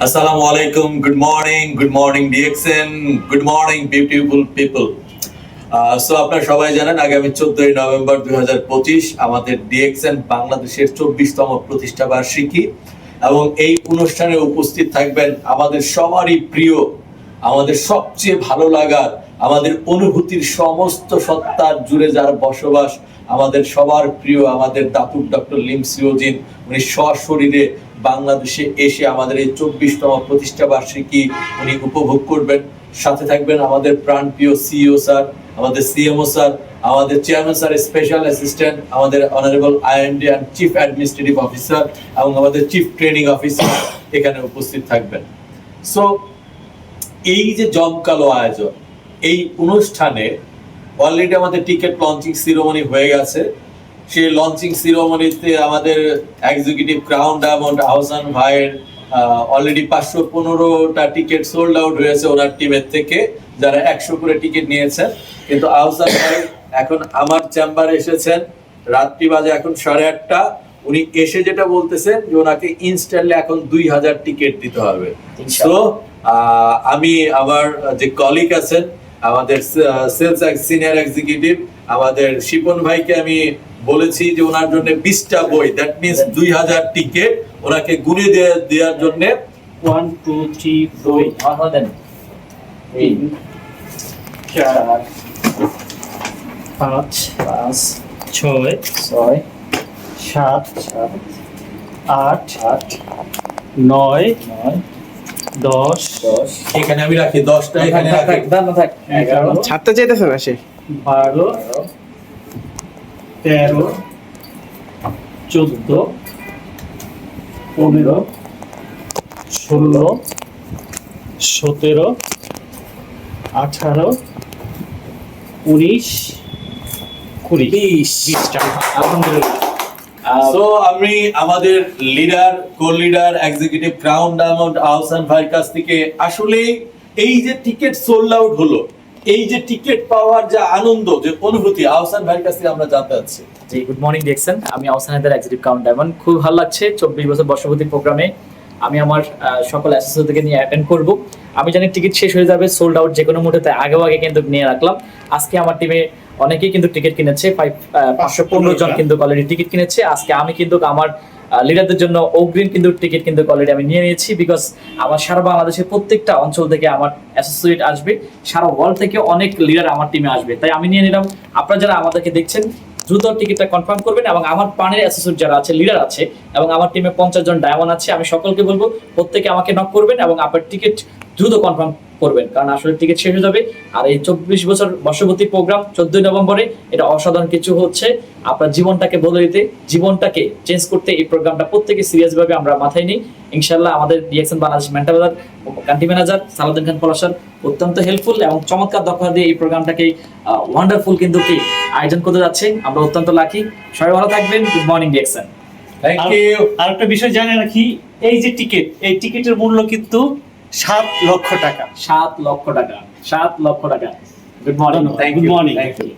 Assalamu alaikum. Good morning, DXN. Good morning, beautiful people. So আপনারা সবাই জানেন আগামী 14ই নভেম্বর 2025 আমাদের ডিএক্সএন বাংলাদেশের 24তম প্রতিষ্ঠা বার্ষিকী এবং এই অনুষ্ঠানে উপস্থিত থাকবেন আমাদের সবারই প্রিয়, আমাদের সবচেয়ে ভালো লাগার, আমাদের অনুভূতির সমস্ত সত্তার জুড়ে যার বসবাস, আমাদের সবার প্রিয় আমাদের দাতুক ডক্টর লিম সিওজিন। উনি সশরীরে বাংলাদেশে এসে আমাদের এই 24তম প্রতিষ্ঠা বার্ষিকী উনি উপভোগ করবেন। সাথে থাকবেন আমাদের প্রাণপ্রিয় সিইও স্যার, আমাদের সিএমও স্যার, আমাদের চেয়ারম্যান স্যার স্পেশাল অ্যাসিস্ট্যান্ট, আমাদের honourable IMD and chief administrative officer এবং আমাদের চিফ ট্রেনিং অফিসার এখানে উপস্থিত থাকবেন। সো এই যে জমকালো আয়োজন, এই অনুষ্ঠানে অলরেডি আমাদের টিকিট লঞ্চিং সিরিমনি হয়ে গেছে। সেই লঞ্চিং সিরিমনিতে আমাদের এক্সিকিউটিভ ক্রাউন ডায়মন্ড আহসান ভাইয়ের অলরেডি 515টা টিকিট সোল্ড আউট হয়েছে ওনার টিমের থেকে, যারা 100 করে টিকিট নিয়েছেন। কিন্তু আহসান ভাই এখন আমার চেম্বারে এসেছেন, রাত্রি বাজে এখন 8:30। উনি এসে যেটা বলতেছেন যে ওনাকে ইনস্ট্যান্টলি এখন 2000 টিকিট দিতে হবে। তো আমি আমার যে কলিগ আছেন, আমাদের সেলস সিনিয়র এক্সিকিউটিভ আমাদের শিপন ভাইকে আমি বলেছি যে ওনার জন্য 20টা বই, দ্যাট মিন্স 2000 টিকিট ওনাকে গুনে দেওয়ার জন্য 1 2 3 4 3 4 5 6 7 8 9 10 এখানে আমি রাখি 10টা, এখানে রাখি ছাড়তে চাইতেছে না সে। 12 13 14 15 16 17 18 19 20 আলহামদুলিল্লাহ। সো আমি আমাদের leader, co leader, executive crown diamond Ahsan ভাইয়ের কাছ থেকে আসলে এই যে টিকিট সোল্ড আউট হলো, এই যে টিকিট পাওয়ার যে আনন্দ, যে অনুভূতি, আহসান ভাইয়ের কাছ থেকে আমরা জানতে চাচ্ছি। জি, গুড মর্নিং ডিএক্সএন। আমি Ahsan Haider, executive crown diamond. খুব ভালো লাগছে 24 বছর বর্ষপূর্তি প্রোগ্রামে আমি আমার সকল অ্যাসোসিয়েটদেরকে নিয়ে অ্যাটেন্ড করব। আমি জানি টিকিট শেষ হয়ে যাবে, সোল্ড আউট যে কোনো মুহূর্তে, আগে কিন্তু নিয়ে রাখলাম। আজকে আমার টিমে অনেকেই কিন্তু টিকিট কিনেছে, 515 জন কিন্তু অলরেডি টিকিট কিনেছে। আজকে আমি কিন্তু আমার লিডারদের জন্য অগ্রিম কিন্তু টিকিট কিন্তু অলরেডি আমি নিয়ে নিয়েছি, বিকজ আমার সারা বাংলাদেশের প্রত্যেকটা অঞ্চল থেকে আমার অ্যাসোসিয়েট আসবে, সারা ওয়ার্ল্ড থেকে অনেক লিডার আমার টিমে আসবে, তাই আমি নিয়ে নিলাম। আপনারা যারা আমাদেরকে দেখছেন দ্রুত টিকিটটা কনফার্ম করবেন, এবং আমার প্রাণের অ্যাসোসিয়েট যারা আছে, লিডার আছে, এবং আমার টিমে 50 জন ডায়মন্ড আছে, আমি সকলকে বলবো প্রত্যেকে আমাকে নক করবেন এবং আপনার টিকিট দ্রুত কনফার্ম করবেন, কারণ আসলে টিকিট শেষ হয়ে যাবে। আর এই 24 বছর বর্ষপূর্তি প্রোগ্রাম 14 নভেম্বরে, এটা অসাধারণ কিছু হচ্ছে। আপনার জীবনটাকে বদলে দিতে, জীবনটাকে চেঞ্জ করতে এই প্রোগ্রামটা প্রত্যেকে সিরিয়াস ভাবে আমরা মাথায় নিই। ইনশাআল্লাহ আমাদের DXN Bangladesh mental country manager Salauddin Khan পলাশার অত্যন্ত হেল্পফুল এবং চমৎকার দক্ষতা দিয়ে এই প্রোগ্রামটাকে ওয়ান্ডারফুল কিন্তু কি আয়োজন করতে যাচ্ছে। আমরা অত্যন্ত লাকি। সবাই ভালো থাকবেন। Good morning DXN. Thank you. আরেকটা বিষয় জানিয়ে রাখি, এই যে টিকিট, এই টিকিটের মূল্য কিন্তু 7 লক্ষ টাকা। 7 লক্ষ টাকা। 7 লক্ষ টাকা। Good morning. Thank good you. Morning. Thank you.